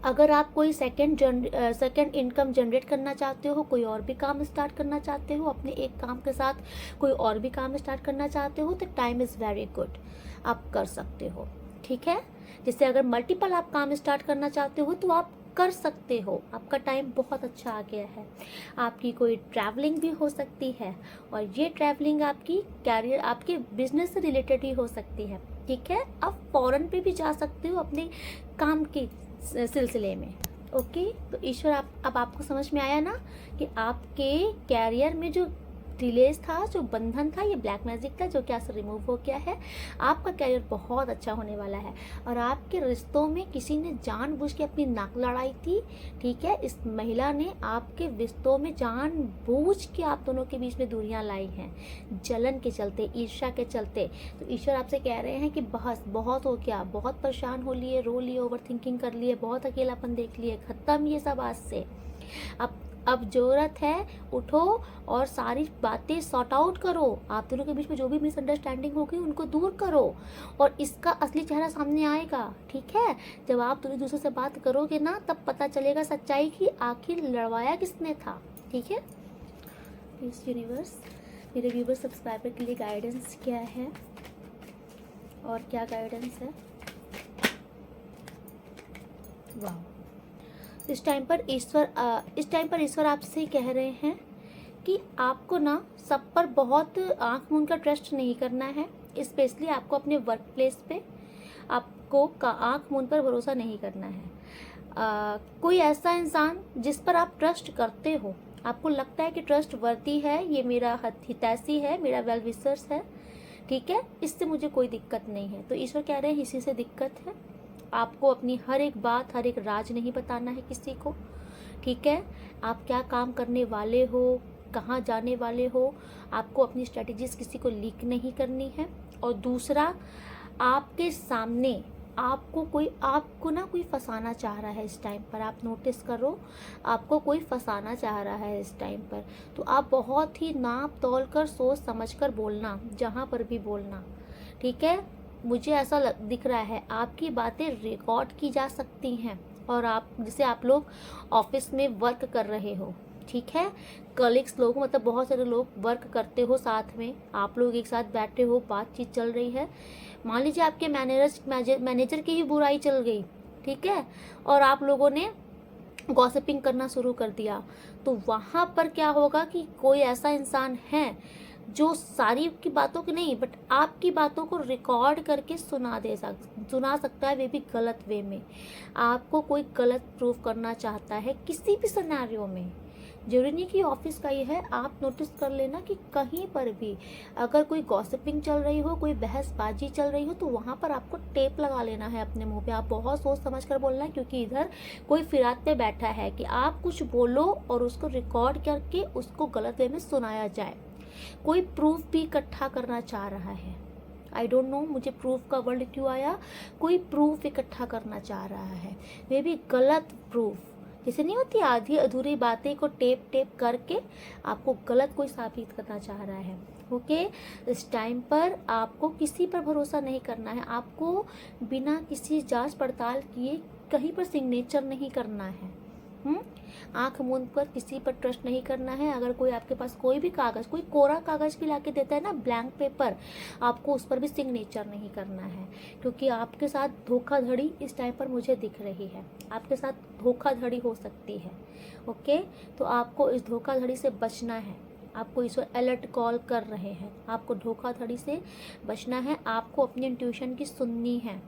अगर आप कोई सेकंड इनकम जनरेट करना चाहते हो, कोई और भी काम स्टार्ट करना चाहते हो, अपने एक काम के साथ कोई और भी काम स्टार्ट करना चाहते हो, तो टाइम इज़ वेरी गुड, आप कर सकते हो। ठीक है, जैसे अगर मल्टीपल आप काम स्टार्ट करना चाहते हो तो आप कर सकते हो, आपका टाइम बहुत अच्छा आ गया है। आपकी कोई ट्रैवलिंग भी हो सकती है, और ये ट्रैवलिंग आपकी कैरियर, आपके बिजनेस से रिलेटेड ही हो सकती है। ठीक है, आप फॉरेन पे भी जा सकते हो अपने काम के सिलसिले में। ओके, तो ईश्वर अब आपको समझ में आया ना कि आपके कैरियर में जो डिलेज था, जो बंधन था, ये ब्लैक मैजिक था जो कि आपसे रिमूव हो गया है। आपका कैरियर बहुत अच्छा होने वाला है और आपके रिश्तों में किसी ने जानबूझ के अपनी नाक लड़ाई थी, ठीक है। इस महिला ने आपके रिश्तों में जानबूझ के आप दोनों के बीच में दूरियां लाई हैं, जलन के चलते, ईर्ष्या के चलते। तो ईश्वर आपसे कह रहे हैं कि बस बहुत हो गया, बहुत परेशान हो लिए, रो लिए, ओवर थिंकिंग कर लिए, बहुत अकेलापन देख लिए, खत्म ये सब आज से। अब जरूरत है, उठो और सारी बातें सॉर्ट आउट करो। आप दोनों के बीच में जो भी मिसअंडरस्टैंडिंग होगी उनको दूर करो और इसका असली चेहरा सामने आएगा, ठीक है। जब आप दोनों दूसरे से बात करोगे ना, तब पता चलेगा सच्चाई की आखिर लड़वाया किसने था, ठीक है। प्लीज यूनिवर्स, मेरे व्यूवर सब्सक्राइबर के लिए गाइडेंस क्या है और क्या गाइडेंस है। वाह, इस टाइम पर ईश्वर आपसे कह रहे हैं कि आपको ना सब पर बहुत आंख मूंद कर ट्रस्ट नहीं करना है। स्पेशली आपको अपने वर्क प्लेस पे आपको आंख मूंद पर भरोसा नहीं करना है। कोई ऐसा इंसान जिस पर आप ट्रस्ट करते हो, आपको लगता है कि ट्रस्ट वर्दी है, ये मेरा हितैषी है, मेरा वेल विशर्स है, ठीक है, इससे मुझे कोई दिक्कत नहीं है। तो ईश्वर कह रहे हैं इसी से दिक्कत है। आपको अपनी हर एक बात, हर एक राज नहीं बताना है किसी को, ठीक है। आप क्या काम करने वाले हो, कहाँ जाने वाले हो, आपको अपनी स्ट्रेटजीज किसी को लीक नहीं करनी है। और दूसरा, आपके सामने आपको ना कोई फंसाना चाह रहा है इस टाइम पर, आप नोटिस करो, आपको कोई फंसाना चाह रहा है इस टाइम पर। तो आप बहुत ही नाप तोल कर, सोच समझ कर बोलना, जहाँ पर भी बोलना, ठीक है। मुझे ऐसा दिख रहा है आपकी बातें रिकॉर्ड की जा सकती हैं और जैसे आप लोग ऑफिस में वर्क कर रहे हो, ठीक है, कलीग्स लोग, मतलब बहुत सारे लोग वर्क करते हो साथ में, आप लोग एक साथ बैठे हो, बातचीत चल रही है। मान लीजिए आपके मैनेजर की ही बुराई चल गई, ठीक है, और आप लोगों ने गॉसिपिंग करना शुरू कर दिया, तो वहाँ पर क्या होगा कि कोई ऐसा इंसान है जो सारी की बातों की नहीं, बट आपकी बातों को रिकॉर्ड करके सुना सकता है, वे भी गलत वे में। आपको कोई गलत प्रूफ करना चाहता है किसी भी सिनेरियो में, जरूरी नहीं कि ऑफिस का ही है। आप नोटिस कर लेना कि कहीं पर भी अगर कोई गॉसिपिंग चल रही हो, कोई बहसबाजी चल रही हो, तो वहाँ पर आपको टेप लगा लेना है अपने मुंह पे। आप बहुत सोच समझ कर बोलना है, क्योंकि इधर कोई फिरात पे बैठा है कि आप कुछ बोलो और उसको रिकॉर्ड करके उसको गलत वे में सुनाया जाए। कोई प्रूफ भी इकट्ठा करना चाह रहा है। आई डोंट नो मुझे प्रूफ का वर्ड क्यों आया। कोई प्रूफ इकट्ठा करना चाह रहा है, वे भी गलत प्रूफ। जैसे नहीं होती आधी अधूरी बातें को टेप करके आपको गलत कोई साबित करना चाह रहा है। ओके, इस टाइम पर आपको किसी पर भरोसा नहीं करना है। आपको बिना किसी जांच पड़ताल किए कहीं पर सिग्नेचर नहीं करना है। आंख मूंद कर किसी पर ट्रस्ट नहीं करना है। अगर कोई आपके पास कोई भी कागज, कोई कोरा कागज भी लाके देता है ना, ब्लैंक पेपर, आपको उस पर भी सिग्नेचर नहीं करना है, क्योंकि आपके साथ धोखाधड़ी इस टाइम पर मुझे दिख रही है। आपके साथ धोखाधड़ी हो सकती है। ओके, तो आपको इस धोखाधड़ी से बचना है। आपको इस वक्त अलर्ट कॉल कर रहे हैं, आपको धोखाधड़ी से बचना है। आपको अपनी इंट्यूशन की सुननी है।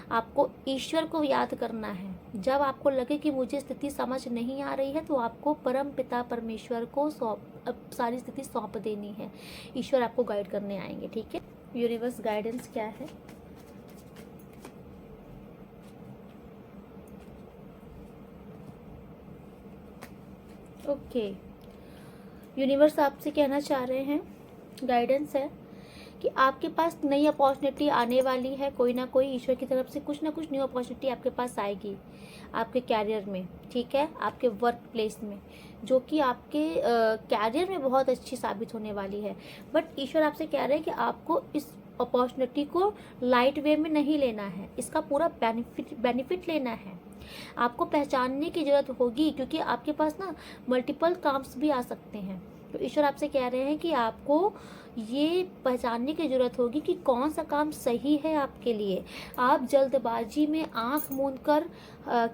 आपको ईश्वर को याद करना है। जब आपको लगे कि मुझे स्थिति समझ नहीं आ रही है, तो आपको परम पिता परमेश्वर को सारी स्थिति सौंप देनी है। ईश्वर आपको गाइड करने आएंगे, ठीक है। यूनिवर्स गाइडेंस क्या है? ओके, यूनिवर्स आपसे कहना चाह रहे हैं, गाइडेंस है कि आपके पास नई अपॉर्चुनिटी आने वाली है। कोई ना कोई ईश्वर की तरफ से कुछ ना कुछ न्यू अपॉर्चुनिटी आपके पास आएगी, आपके कैरियर में, ठीक है, आपके वर्क प्लेस में, जो कि आपके कैरियर में बहुत अच्छी साबित होने वाली है। बट ईश्वर आपसे कह रहे हैं कि आपको इस अपॉर्चुनिटी को लाइट वे में नहीं लेना है, इसका पूरा बेनिफिट लेना है। आपको पहचानने की जरूरत होगी, क्योंकि आपके पास ना मल्टीपल काम्स भी आ सकते हैं। तो ईश्वर आपसे कह रहे हैं कि आपको ये पहचानने की ज़रूरत होगी कि कौन सा काम सही है आपके लिए। आप जल्दबाजी में आंख मूंद कर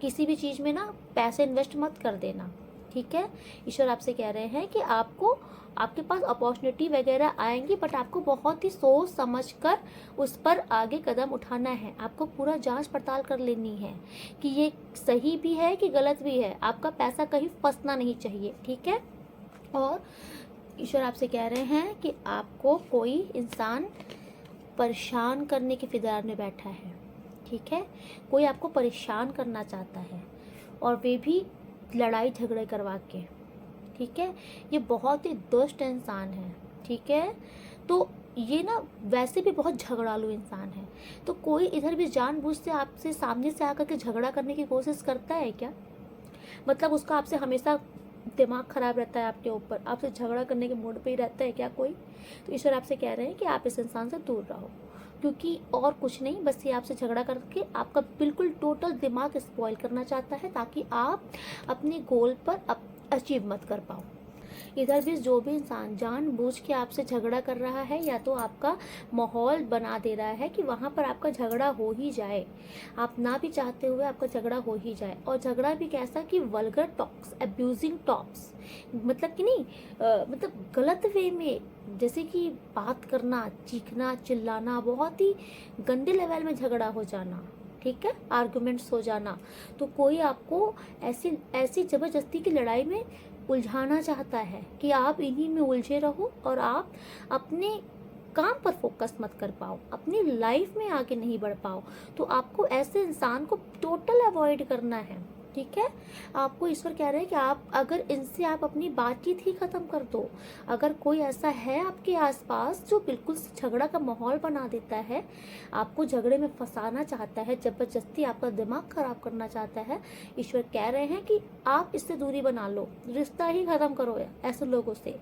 किसी भी चीज़ में ना पैसे इन्वेस्ट मत कर देना, ठीक है। ईश्वर आपसे कह रहे हैं कि आपके पास अपॉर्चुनिटी वगैरह आएंगी, बट आपको बहुत ही सोच समझ कर उस पर आगे कदम उठाना है। आपको पूरा जांच पड़ताल कर लेनी है कि ये सही भी है कि गलत भी है। आपका पैसा कहीं फंसना नहीं चाहिए, ठीक है। और ईश्वर आपसे कह रहे हैं कि आपको कोई इंसान परेशान करने के फिदार में बैठा है, ठीक है। कोई आपको परेशान करना चाहता है और वे भी लड़ाई झगड़े करवा के, ठीक है। ये बहुत ही दुष्ट इंसान है, ठीक है। तो ये ना वैसे भी बहुत झगड़ालू इंसान है। तो कोई इधर भी जानबूझ से आपसे सामने से आकर के झगड़ा करने की कोशिश करता है क्या? मतलब उसका आपसे हमेशा दिमाग खराब रहता है, आपके ऊपर आपसे झगड़ा करने के मूड पे ही रहता है क्या कोई? तो ईश्वर आपसे कह रहे हैं कि आप इस इंसान से दूर रहो, क्योंकि और कुछ नहीं, बस ये आपसे झगड़ा करके आपका बिल्कुल टोटल दिमाग स्पॉइल करना चाहता है, ताकि आप अपने गोल पर अचीव मत कर पाओ। इधर भी जो भी इंसान जानबूझ के आपसे झगड़ा कर रहा है, या तो आपका माहौल बना दे रहा है कि वहाँ पर आपका झगड़ा हो ही जाए, आप ना भी चाहते हुए आपका झगड़ा हो ही जाए। और झगड़ा भी कैसा कि वल्गर टॉक्स, अब्यूजिंग टॉक्स, मतलब कि नहीं मतलब गलत वे में, जैसे कि बात करना, चीखना, चिल्लाना, बहुत ही गंदे लेवल में झगड़ा हो जाना, ठीक है, आर्गुमेंट्स हो जाना। तो कोई आपको ऐसी ऐसी जबरदस्ती की लड़ाई में उलझाना चाहता है कि आप इन्हीं में उलझे रहो और आप अपने काम पर फोकस मत कर पाओ, अपनी लाइफ में आगे नहीं बढ़ पाओ। तो आपको ऐसे इंसान को टोटल अवॉइड करना है, ठीक है। आपको ईश्वर कह रहे हैं कि आप अगर इनसे आप अपनी बातचीत ही खत्म कर दो, अगर कोई ऐसा है आपके आसपास जो बिल्कुल झगड़ा का माहौल बना देता है, आपको झगड़े में फंसाना चाहता है, जबरदस्ती आपका दिमाग खराब करना चाहता है, ईश्वर कह रहे हैं कि आप इससे दूरी बना लो, रिश्ता ही खत्म करो ऐसे लोगों से।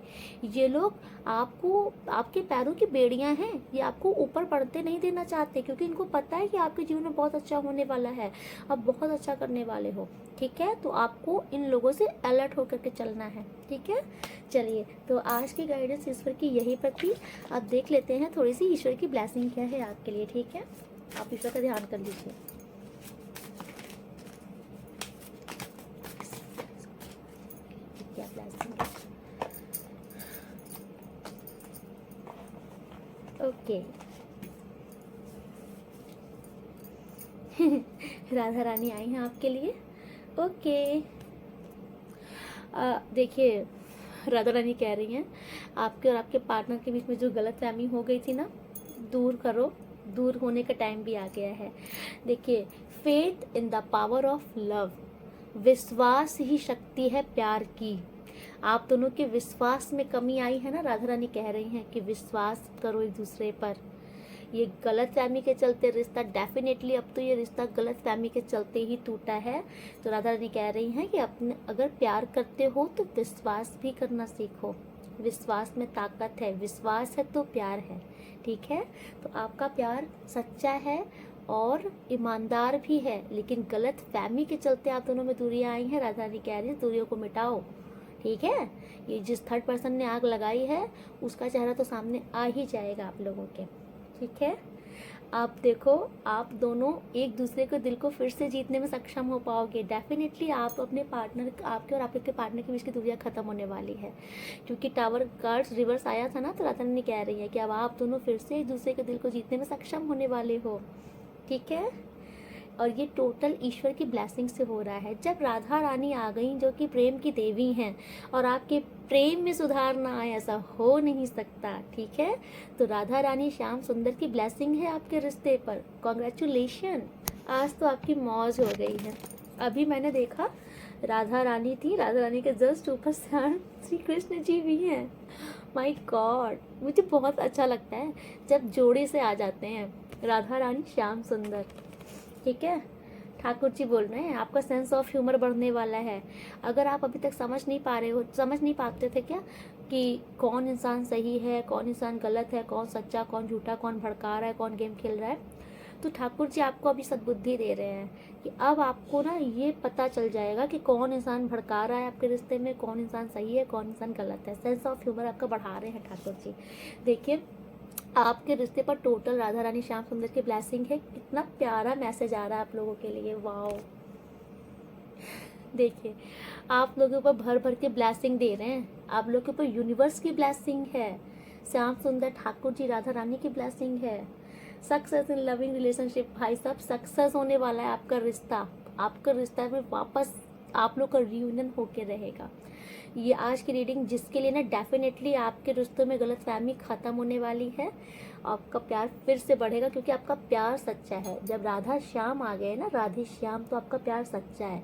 ये लोग आपको, आपके पैरों की बेड़ियां हैं, ये आपको ऊपर बढ़ते नहीं देना चाहते, क्योंकि इनको पता है कि आपके जीवन में बहुत अच्छा होने वाला है, आप बहुत अच्छा करने वाले हो, ठीक है। तो आपको इन लोगों से अलर्ट होकर के चलना है, ठीक है। चलिए, तो आज की गाइडेंस ईश्वर की यही पर थी। अब देख लेते हैं थोड़ी सी ईश्वर की ब्लेसिंग क्या है आपके लिए, ठीक है। आप ईश्वर का ध्यान कर लीजिए। क्या ब्लेसिंग है? ओके राधा रानी आई हैं आपके लिए। ओके, देखिए, राधा रानी कह रही हैं आपके और आपके पार्टनर के बीच में जो गलतफहमी हो गई थी ना, दूर करो, दूर होने का टाइम भी आ गया है। देखिए, faith in the power of love, विश्वास ही शक्ति है प्यार की। आप दोनों के विश्वास में कमी आई है ना, राधा रानी कह रही हैं कि विश्वास करो एक दूसरे पर। ये गलत फहमी के चलते रिश्ता डेफिनेटली, अब तो ये रिश्ता गलत फहमी के चलते ही टूटा है। तो राधा रानी कह रही हैं कि अपने अगर प्यार करते हो तो विश्वास भी करना सीखो, विश्वास में ताकत है, विश्वास है तो प्यार है, ठीक है। तो आपका प्यार सच्चा है और ईमानदार भी है, लेकिन गलत फहमी के चलते आप दोनों में दूरियां आई हैं। राधा रानी कह रही है दूरियों को मिटाओ, ठीक है। ये जिस थर्ड पर्सन ने आग लगाई है उसका चेहरा तो सामने आ ही जाएगा आप लोगों के, ठीक है। आप देखो, आप दोनों एक दूसरे को दिल को फिर से जीतने में सक्षम हो पाओगे। डेफिनेटली आप अपने पार्टनर, आपके और आपके पार्टनर के बीच की दूरियां खत्म होने वाली है, क्योंकि टावर कार्ड्स रिवर्स आया था ना। तो राधा रानी कह रही है कि अब आप दोनों फिर से एक दूसरे के दिल को जीतने में सक्षम होने वाले हो, ठीक है। और ये टोटल ईश्वर की ब्लेसिंग से हो रहा है। जब राधा रानी आ गई, जो कि प्रेम की देवी हैं, और आपके प्रेम में सुधार ना आए, ऐसा हो नहीं सकता, ठीक है। तो राधा रानी श्याम सुंदर की ब्लेसिंग है आपके रिश्ते पर। कॉन्ग्रेचुलेशन, आज तो आपकी मौज हो गई है। अभी मैंने देखा राधा रानी थी, राधा रानी के जस्ट ऊपर श्री कृष्ण जी भी हैं। माय गॉड, मुझे बहुत अच्छा लगता है जब जोड़े से आ जाते हैं राधा रानी श्याम सुंदर, ठीक है। ठाकुर जी बोल रहे हैं आपका सेंस ऑफ ह्यूमर बढ़ने वाला है। अगर आप अभी तक समझ नहीं पाते थे क्या कि कौन इंसान सही है, कौन इंसान गलत है, कौन सच्चा, कौन झूठा, कौन भड़का रहा है, कौन गेम खेल रहा है, तो ठाकुर जी आपको अभी सद्बुद्धि दे रहे हैं कि अब आपको ना ये पता चल जाएगा कि कौन इंसान भड़का रहा है आपके रिश्ते में, कौन इंसान सही है, कौन इंसान गलत है। सेंस ऑफ ह्यूमर आपका बढ़ा रहे हैं ठाकुर जी। देखिए, आपके रिश्ते पर टोटल राधा रानी श्याम सुंदर की ब्लेसिंग है। कितना प्यारा मैसेज आ रहा है आप लोगों के लिए, वाओ। देखिए, आप लोगों पर भर भर के ब्लेसिंग दे रहे हैं, आप लोगों के ऊपर यूनिवर्स की ब्लेसिंग है, श्याम सुंदर ठाकुर जी राधा रानी की ब्लेसिंग है। सक्सेस इन लविंग रिलेशनशिप, भाई साहब सक्सेस होने वाला है आपका रिश्ता। आपका रिश्ता में वापस आप लोग का रियूनियन होके रहेगा। ये आज की रीडिंग जिसके लिए ना डेफिनेटली आपके रिश्तों में गलतफहमी ख़त्म होने वाली है, आपका प्यार फिर से बढ़ेगा क्योंकि आपका प्यार सच्चा है। जब राधा श्याम आ गए ना, राधे श्याम, तो आपका प्यार सच्चा है,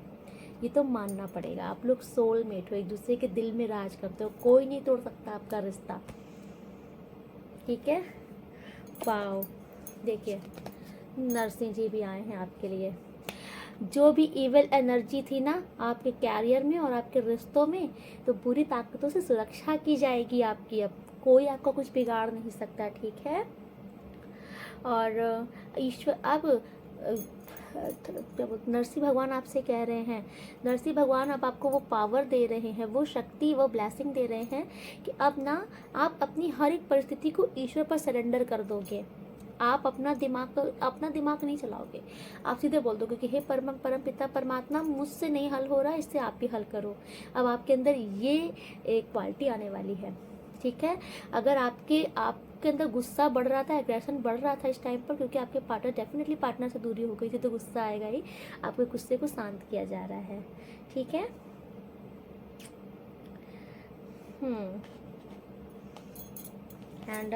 ये तो मानना पड़ेगा। आप लोग सोलमेट हो, एक दूसरे के दिल में राज करते हो, कोई नहीं तोड़ सकता आपका रिश्ता, ठीक है। वाओ, देखिए नरसिंह जी भी आए हैं आपके लिए। जो भी इविल एनर्जी थी ना आपके कैरियर में और आपके रिश्तों में, तो बुरी ताकतों से सुरक्षा की जाएगी आपकी। अब कोई आपको कुछ बिगाड़ नहीं सकता, ठीक है। और ईश्वर अब नरसिंह भगवान आपसे कह रहे हैं, नरसिंह भगवान अब आपको वो पावर दे रहे हैं, वो शक्ति, वो ब्लेसिंग दे रहे हैं कि अब ना आप अपनी हर एक परिस्थिति को ईश्वर पर सरेंडर कर दोगे। आप अपना दिमाग नहीं चलाओगे, आप सीधे बोल दोगे कि हे परम पिता परमात्मा, मुझसे नहीं हल हो रहा, इससे आप ही हल करो। अब आपके अंदर ये एक क्वालिटी आने वाली है, ठीक है। अगर आपके अंदर गुस्सा बढ़ रहा था, एग्रेशन बढ़ रहा था इस टाइम पर, क्योंकि आपके पार्टनर से दूरी हो गई थी, तो गुस्सा आएगा ही। आपके गुस्से को शांत किया जा रहा है, ठीक है। एंड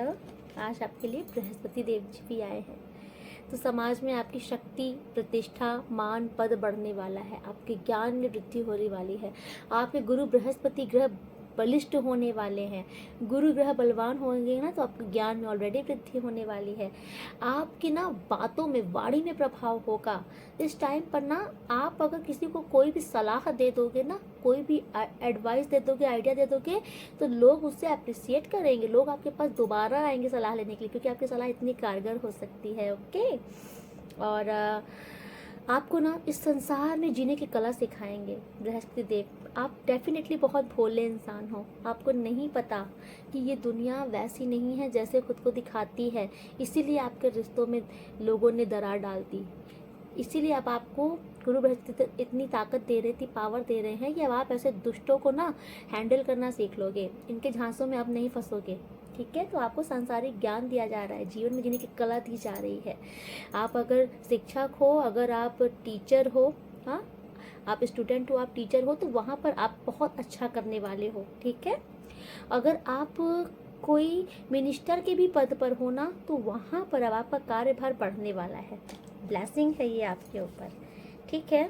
आज आपके लिए बृहस्पति देव जी भी आए हैं, तो समाज में आपकी शक्ति, प्रतिष्ठा, मान, पद बढ़ने वाला है। आपके ज्ञान में वृद्धि होने वाली है। आपके गुरु बृहस्पति ग्रह बलिष्ठ होने वाले हैं। गुरु ग्रह बलवान होंगे ना, तो आपके ज्ञान में ऑलरेडी वृद्धि होने वाली है। आपकी ना बातों में, वाणी में प्रभाव होगा इस टाइम पर ना। आप अगर किसी को कोई भी सलाह दे दोगे ना, कोई भी एडवाइस दे दोगे, आइडिया दे दोगे, तो लोग उससे अप्रिशिएट करेंगे, लोग आपके पास दोबारा आएंगे सलाह लेने के लिए, क्योंकि आपकी सलाह इतनी कारगर हो सकती है, ओके। और आपको ना इस संसार में जीने की कला सिखाएंगे बृहस्पति देव। आप डेफिनेटली बहुत भोले इंसान हो, आपको नहीं पता कि ये दुनिया वैसी नहीं है जैसे खुद को दिखाती है, इसीलिए आपके रिश्तों में लोगों ने दरार डाल दी। इसीलिए अब आपको गुरु बृहस्पति इतनी ताकत दे रही थी, पावर दे रहे हैं कि अब आप ऐसे दुष्टों को ना हैंडल करना सीख लोगे, इनके झांसों में अब नहीं फंसोगे, ठीक है। तो आपको सांसारिक ज्ञान दिया जा रहा है, जीवन में जीने की कला दी जा रही है। आप अगर शिक्षक हो, अगर आप टीचर हो, हाँ, आप स्टूडेंट हो, आप टीचर हो, तो वहाँ पर आप बहुत अच्छा करने वाले हो, ठीक है। अगर आप कोई मिनिस्टर के भी पद पर हो ना, तो वहाँ पर अब आपका कार्यभार बढ़ने वाला है। ब्लेसिंग है ये आपके ऊपर, ठीक है।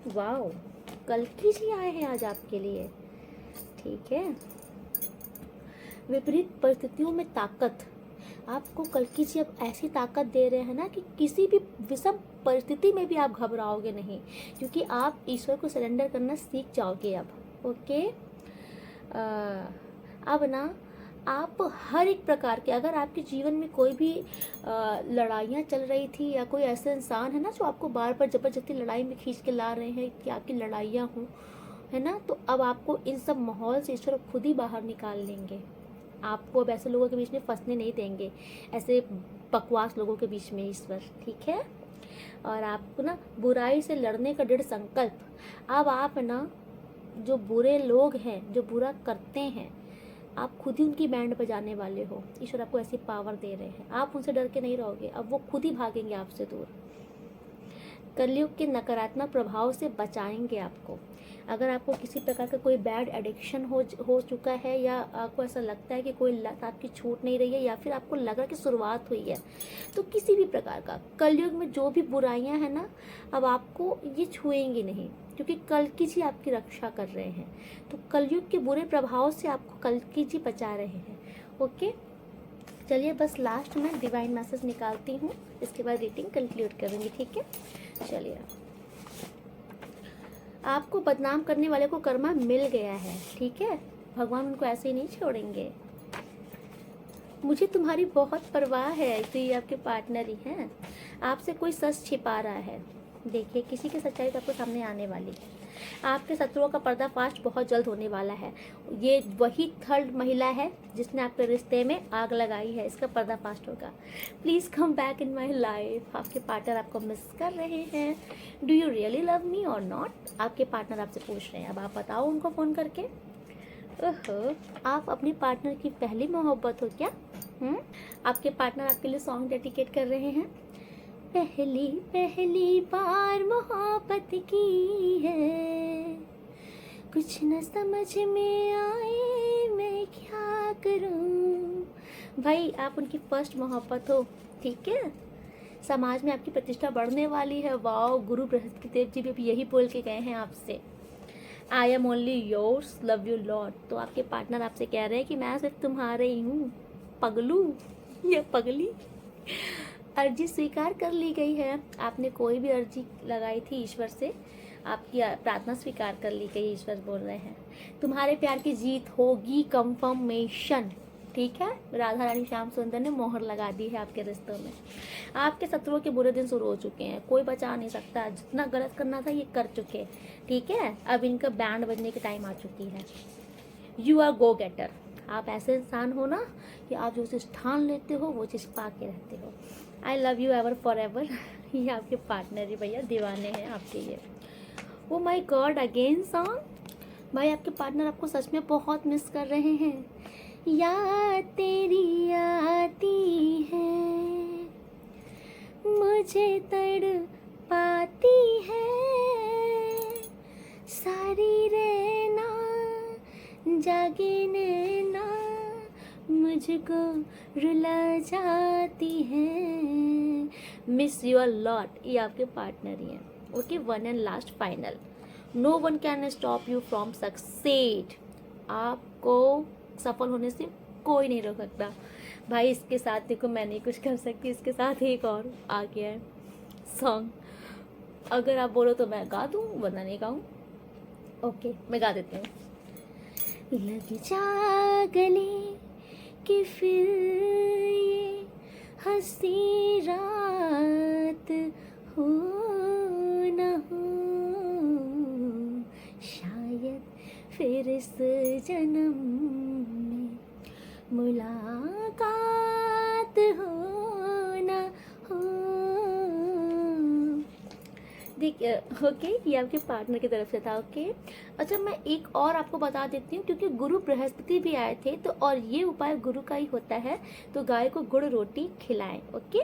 वाओ, कल्कि जी आए हैं आज आपके लिए, ठीक है। विपरीत परिस्थितियों में ताकत, आपको कल्कि जी अब ऐसी ताकत दे रहे हैं ना कि किसी भी विषम परिस्थिति में भी आप घबराओगे नहीं, क्योंकि आप ईश्वर को सरेंडर करना सीख जाओगे अब, ओके। अब ना आप हर एक प्रकार के, अगर आपके जीवन में कोई भी लड़ाइयाँ चल रही थी, या कोई ऐसे इंसान है ना जो आपको बार बार ज़बरदस्ती लड़ाई में खींच के ला रहे हैं कि आपकी लड़ाइयाँ हों, है ना, तो अब आपको इन सब माहौल से ईश्वर खुद ही बाहर निकाल लेंगे। आपको अब ऐसे लोगों के बीच में फंसने नहीं देंगे, ऐसे बकवास लोगों के बीच में ईश्वर, ठीक है। और आपको ना बुराई से लड़ने का दृढ़ संकल्प, अब आप ना जो बुरे लोग हैं, जो बुरा करते हैं, आप खुद ही उनकी बैंड बजाने वाले हो। ईश्वर आपको ऐसी पावर दे रहे हैं, आप उनसे डर के नहीं रहोगे, अब वो खुद ही भागेंगे आपसे दूर। कलयुग के नकारात्मक प्रभाव से बचाएंगे आपको। अगर आपको किसी प्रकार का कोई बैड एडिक्शन हो चुका है, या आपको ऐसा लगता है कि कोई लत आपकी छूट नहीं रही है, या फिर आपको लगा कि शुरुआत हुई है, तो किसी भी प्रकार का कलयुग में जो भी बुराइयां हैं ना, अब आपको ये छुएंगी नहीं, क्योंकि कल्कि जी आपकी रक्षा कर रहे हैं। तो कलयुग के बुरे प्रभाव से आपको कल्कि जी बचा रहे हैं, ओके। चलिए बस लास्ट में डिवाइन मैसेज निकालती हूँ, इसके बाद रीडिंग कंक्लूड करूँगी, ठीक है। चलिए, आपको बदनाम करने वाले को कर्मा मिल गया है, ठीक है। भगवान उनको ऐसे ही नहीं छोड़ेंगे। मुझे तुम्हारी बहुत परवाह है, तो ये आपके पार्टनर ही हैं। आपसे कोई सच छिपा रहा है, देखिए किसी की सच्चाई तो आपको सामने आने वाली है। आपके शत्रुओं का पर्दाफाश बहुत जल्द होने वाला है। ये वही थर्ड महिला है जिसने आपके रिश्ते में आग लगाई है, इसका पर्दाफाश होगा। Please come back in my life. आपके पार्टनर आपको मिस कर रहे हैं। Do you really love me और नॉट, आपके पार्टनर आपसे पूछ रहे हैं। अब आप बताओ उनको फ़ोन करके। ओहो, आप अपने पार्टनर की पहली मोहब्बत हो क्या? आपके पार्टनर आपके लिए सॉन्ग डेडिकेट कर रहे हैं। पहली पहली बार मोहब्बत की है, कुछ न समझ में आए मैं क्या करूं। भाई आप उनकी फर्स्ट मोहब्बत हो, ठीक है। समाज में आपकी प्रतिष्ठा बढ़ने वाली है। वाओ, गुरु बृहस्पति देव जी भी अभी यही बोल के गए हैं आपसे, I am only yours, love you lot. तो आपके पार्टनर आपसे कह रहे हैं कि मैं सिर्फ तुम्हारे ही हूँ, पगलू या पगली। अर्जी स्वीकार कर ली गई है। आपने कोई भी अर्जी लगाई थी ईश्वर से, आपकी प्रार्थना स्वीकार कर ली गई, ईश्वर बोल रहे हैं तुम्हारे प्यार की जीत होगी, कंफर्मेशन, ठीक है। राधा रानी श्याम सुंदर ने मोहर लगा दी है आपके रिश्तों में। आपके शत्रुओं के बुरे दिन शुरू हो चुके हैं, कोई बचा नहीं सकता। जितना गलत करना था ये कर चुके, ठीक है। अब इनका बैंड बजने की टाइम आ चुकी है। You are go getter. आप ऐसे इंसान हो ना कि आप जो चीज़ ठान लेते हो वो चीज़ पा के रहते हो। I love you ever for ever. ये आपके पार्टनर ही भैया दीवाने हैं आपके ये। ओ माई गॉड, अगेन सॉन्ग। भाई आपके पार्टनर आपको सच में बहुत मिस कर रहे हैं। याद तेरी आती है, मुझे तड़पाती है, सारी रहना जागे नैना मुझको रुला जाती है। Miss you a lot. ये आपके पार्टनर ही हैं, okay. One and last final, no one can stop you from succeed. आपको सफल होने से कोई नहीं रोक सकता। भाई इसके साथ देखो मैं नहीं कुछ कर सकती, इसके साथ एक और आ गया है सॉन्ग। अगर आप बोलो तो मैं गा दूँ, वरना नहीं गाऊँ। ओके मैं गा देती हूँ। लग जा गले कि फिर ये हंसी रात हो न हो, शायद फिर इस जन्म में मुलाकात हो न हो। देखिए ओके, ये आपके पार्टनर की तरफ से था, ओके। अच्छा मैं एक और आपको बता देती हूँ, क्योंकि गुरु बृहस्पति भी आए थे तो, और ये उपाय गुरु का ही होता है, तो गाय को गुड़ रोटी खिलाएं, ओके।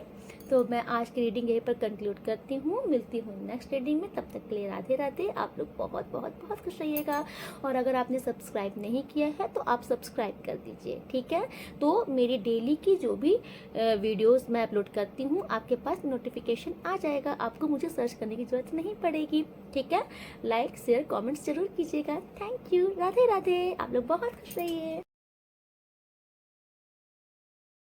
तो मैं आज की रीडिंग यहीं पर कंक्लूड करती हूँ, मिलती हूँ नेक्स्ट रीडिंग में। तब तक के लिए राधे राधे। आप लोग बहुत बहुत बहुत खुश रहिएगा। और अगर आपने सब्सक्राइब नहीं किया है तो आप सब्सक्राइब कर दीजिए, ठीक है। तो मेरी डेली की जो भी वीडियोस मैं अपलोड करती हूँ आपके पास नोटिफिकेशन आ जाएगा, आपको मुझे सर्च करने की ज़रूरत नहीं पड़ेगी, ठीक है। लाइक शेयर कमेंट्स जरूर कीजिएगा। Thank you, Radhe Radhe. आप लोग बहुत खुश रहिए।